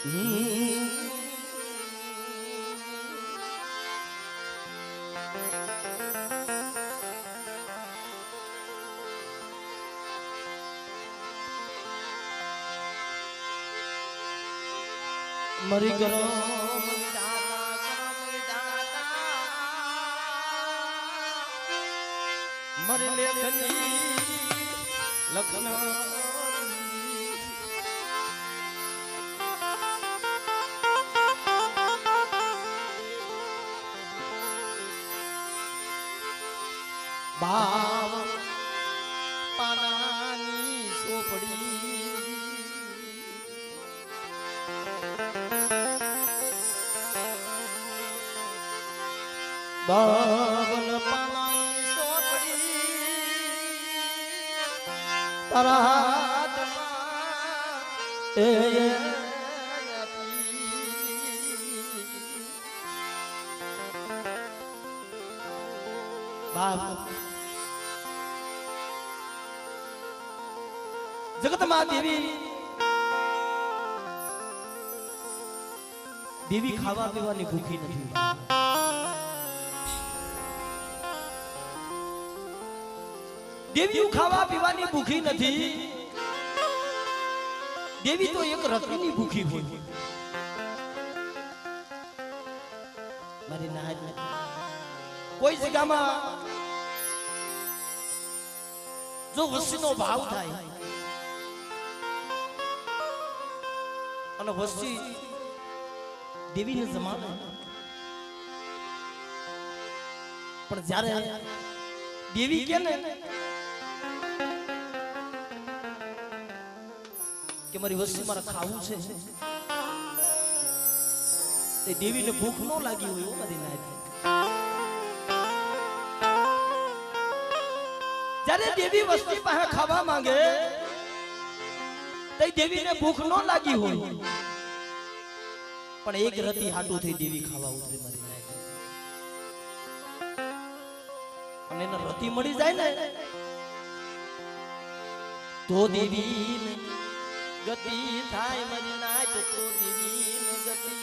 મરી ગયો મરી લેખની લખન ભાવ પાનાની સોપડી બાવન પાનાની સોપડી તારા હાથમાં એ બાપ જગતમાં દેવી ખાવા પીવાની ભૂખી નથી દેવીઓ ખાવા પીવાની ભૂખી નથી દેવી તો એક રતિની ભૂખી હોય મારી નાજ કોઈ જગ્યામાં જો વસ્તીનો ભાવ થાય અને વસ્તી દેવીને જમાને પણ જ્યારે દેવી કે ને કે મારી વસ્તી મારે ખાવું છે તે દેવીને ભૂખ ન લાગી હોય મારી નાય જ્યારે દેવી વસ્તી પાસે ખાવા માંગે તે દેવીને ભૂખ ન લાગી હોય પણ એક રતી હાટું થઈ દેવી ખાવા ઉતરે મારી નાય અને એને રતી મળી જાય ને તો દેવી ગતિ થાય મારી નાય તો દેવી ગતિ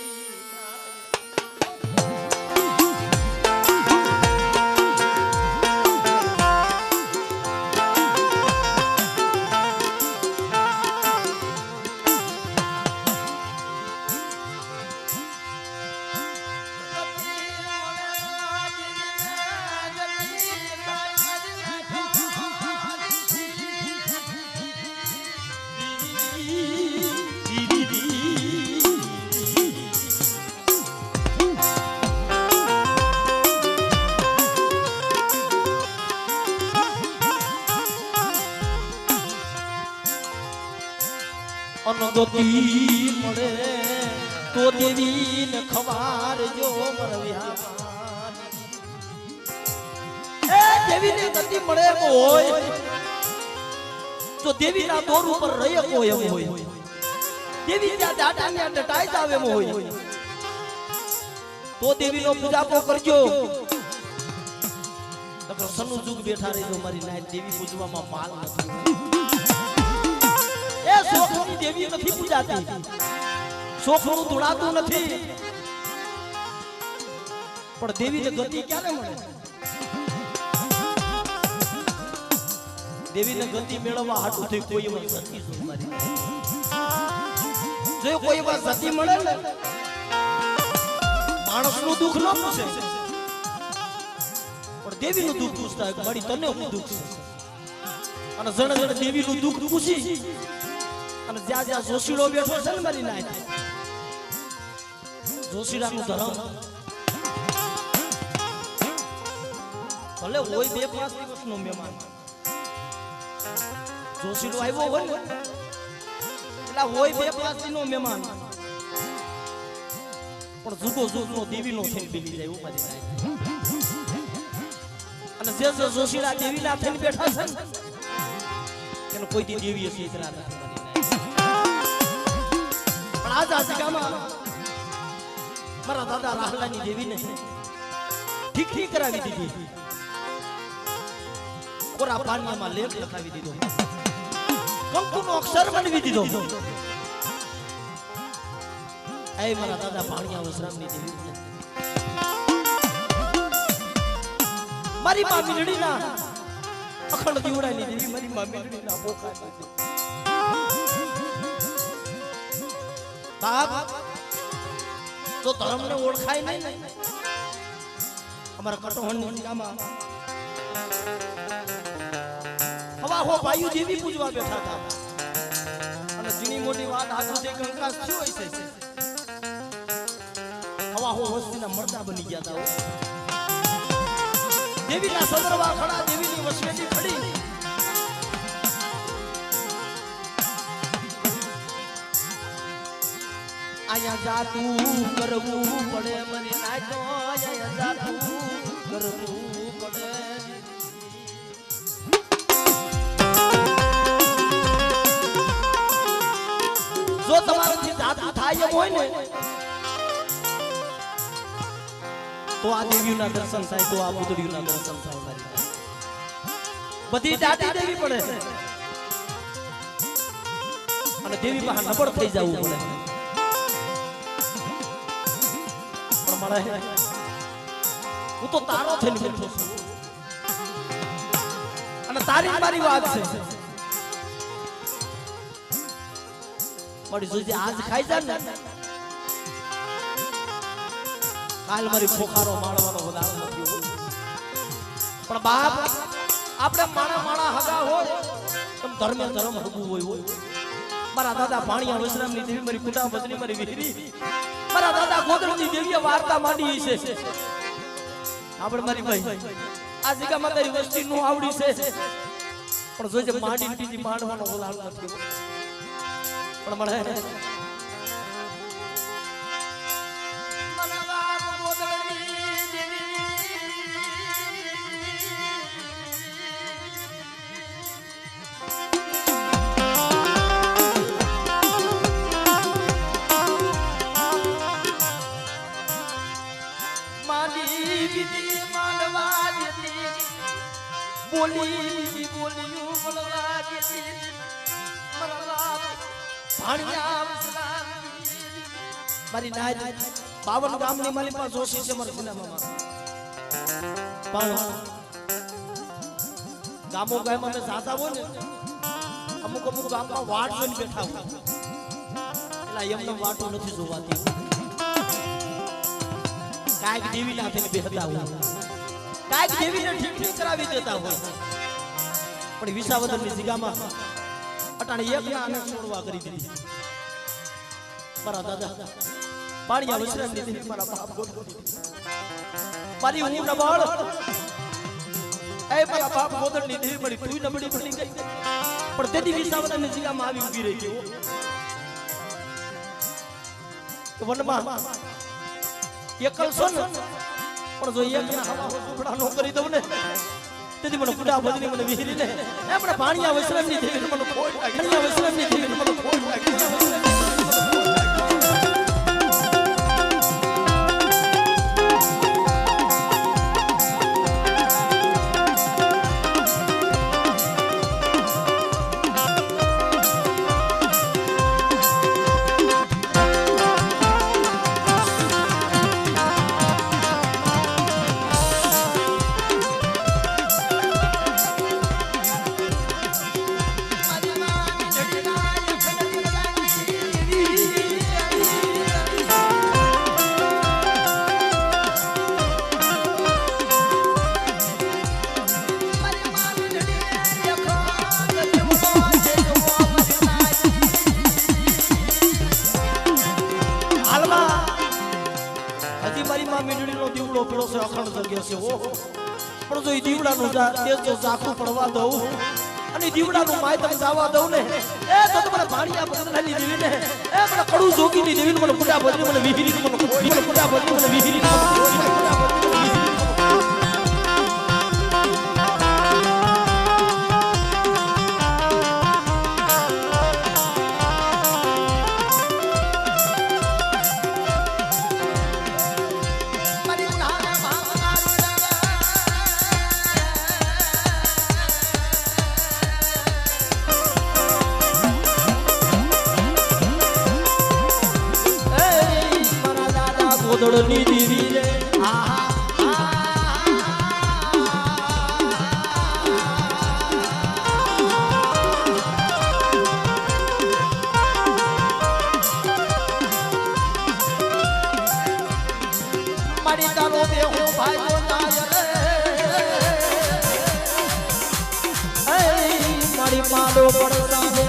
અનગતિ મળે તો દેવીને ખવાર જો મરવ્યા એ દેવીને ગતિ મળે હોય તો દેવીના દોર ઉપર રહે કોઈ એમ હોય દેવી ત્યાં દાટાને ડટાઈ જાવ એમ હોય તો દેવીનો પૂજાપો કરજો નકર સનુ જુગ બેઠા રહેજો મારી નાય દેવી પૂજવામાં માલ નથી એ શોખની દેવી નથી પૂજાતી શોખનું ધૂણાતું નથી પણ દેવીને ગતિ ક્યારે મળે દેવીને ગતિ મેળવવા હાટું થઈ કોઈ વાર સતી મારી જો કોઈ વાર સતી મળે ને માણસનું દુઃખ ન પૂછે પણ દેવીનું દુઃખ પૂછતા મારી તને હું દુઃખ છે અને જણે જણે દેવીનું દુઃખ પૂછી અને જ્યાં જ્યાં જોશીડો બેઠો છે ને મારી નાય જોશીડાનું ધર્મ ભલે હોય 2-5 દિવસનો મહેમાન જોશીડો આવ્યો હોય ને એટલે હોય 2-5 દિનનો મહેમાન પણ જુગો જુગનો દેવીનો થઈને બેસી જાય મારી નાય અને જે જે જોશીડા દેવીના થઈને બેઠા છે ને એને કોઈ દી દેવીએ સીતરા નથી આજ જગામાં મારા દાદા રાહલાની દેવીને ઠીક ઠીક કરાવી દીધી કોરા પાણીમાં લેખ લખાવી દીધો કંકુનો અક્ષર બનાવી દીધો એ મારા દાદા ભાણિયા વસરામની દેવી મારી માં મીંડળીના અખંડ દીવડાની દેવી મારી માં મીંડળીના બોકા બાપ તો ધર્મને ઓળખાય નહીં અમારા કટોહણની ગામમાં હવા હો ભાઈઓ દેવી પૂજવા બેઠા હતા અને જીની મોટી વાત આગળ જે કંકાસ થયો હશે હવા હો વસ્તીના મરદા બની ગયા હતા દેવીના સદરવા ખડા દેવીની વસવેલી ખડી આયા જાતું કરવું પડે મને નાચો આયા જાતું કરવું પડે જો તમારાથી જાતું થાય એમ હોય ને તો આ દેવીના દર્શન થાય તો આ પુતળીઓના દર્શન થાય મારી બધી દાટી દેવી પડે અને દેવી પાસે નબળ થઈ જવું પડે પણ મળે હું તો તારો થઈને બેઠો છું અને તારી મારી વાત છે મારી જોજે આજ ખાઈ જા ને કાલ મારી ખોખારો માળવાનો વધારો નથી પણ બાપ આપણે માણા હગા હોય તમ ધર્મે ધર્મ હગું હોય મારા દાદા ભાણિયા વસરામની દેવી મારી કુટા બદલી મારી વીરી મારા દાદા ગોદડની દેવીએ વાર્તા માંડી છે આપણે મારી ભાઈ આ જગ્યામાં તારી વસ્તી નું આવડી છે પણ જોજે માંડી બીજી માંડવાનો વધારો નથી પણ મળે બોલી બોલિયું બોલવા દેતી મરવા ભાણિયા મારી નાજ 52 ગામની માલી પાસે જોશી છે મારા સિનેમામાં પણ ગામો ગામમાં મે જાતા હોય ને અમુક ગામમાં વાટ જોઈને બેઠા હોય એટલે એમને વાટો નથી જોવાતી કાઈક દેવી ના થઈને બેહતા હોય કાઈક દેવીને ઠીક કરાવી દેતા હોય પણ વિસાવદરની જગ્યામાં અટાણે એકના આને છોડવા કરી દીધી મારા દાદા પાણીયા વસરામની દેવી મારા બાપ મારી હું નબળ એ મારા બાપ ગોદડની દેવી મારી તું નબળી બની ગઈ પણ તેથી વિસાવદરની જગ્યામાં આવી ઊભી રહી ગઈ તો વનમાં એકલ છો ને પણ જો એકના હવા સુપડા નો કરી દઉં ને તેથી મને કુડા બદલી મને વિહરીને આપણે ભાણિયા વસરામની દેવી મને ખોટ લાગી ભાણિયા વસરામની દેવી મને ખોટ લાગી પણ જો દીવડાનું તેજ જો ઝાખું પડવા દઉં અને દીવડાનું માયતમ જાવા દઉં ને એ તો તમારે ભાણિયા બદલાની દેવી ને એ મને કડું જોગીની દેવી મને કુડા બદલી મને વિહિરી મને કુડા બદલી મને વિહિરી ગોદડની દીવી રે મારી તારો દેહો ભાઈઓ જાય રે મારી પાડો પડતા રે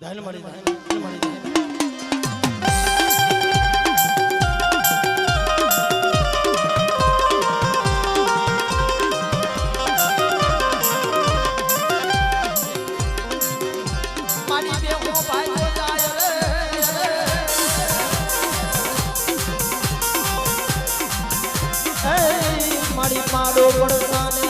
ધાન મળી મારી દેવો ભાઈ જાય રે મારી પાડો પડતા ને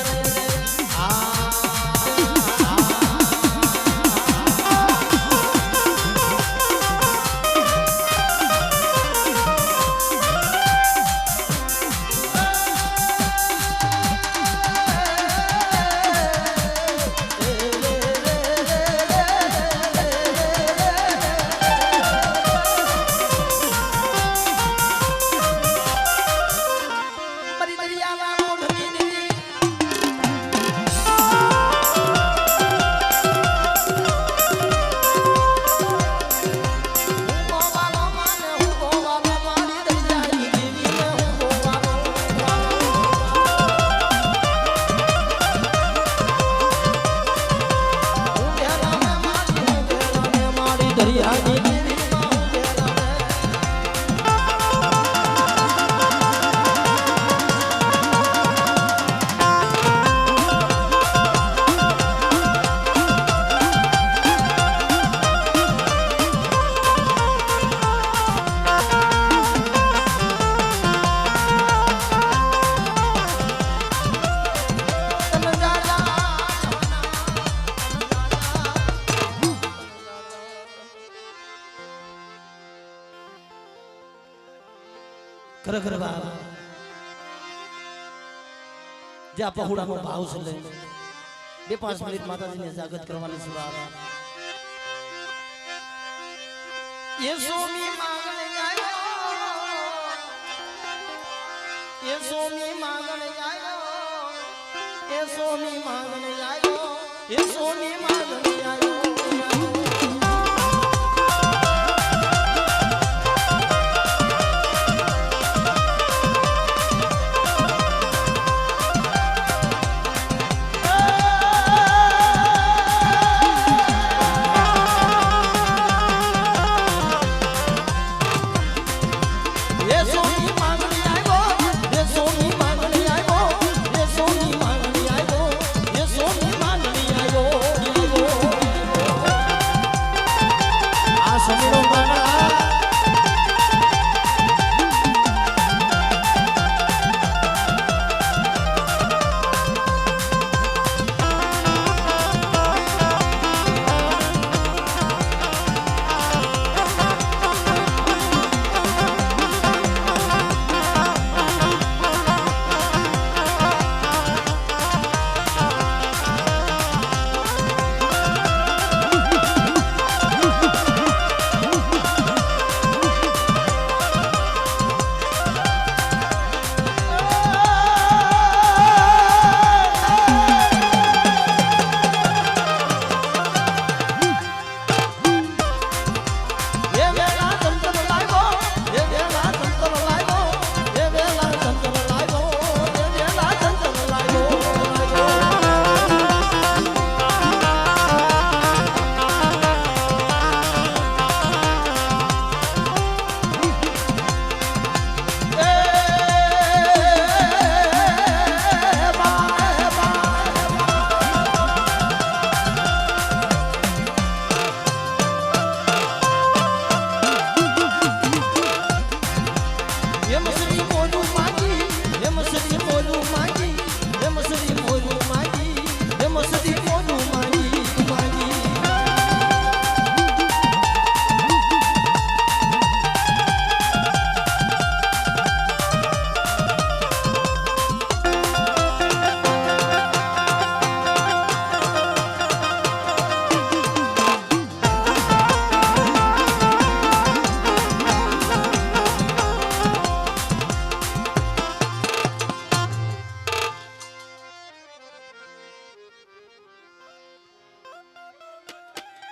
ખરેખર બાબા જે આ પહોળાનો ભાવ છે લઈ 2-5 મિનિટ માતાજીને જાગૃત કરવાની છે બાબા યેસુની માંગણે આયો યેસુની માંગણે આયો યેસુની માંગણે આયો યેસુની માંગણે આયો Somos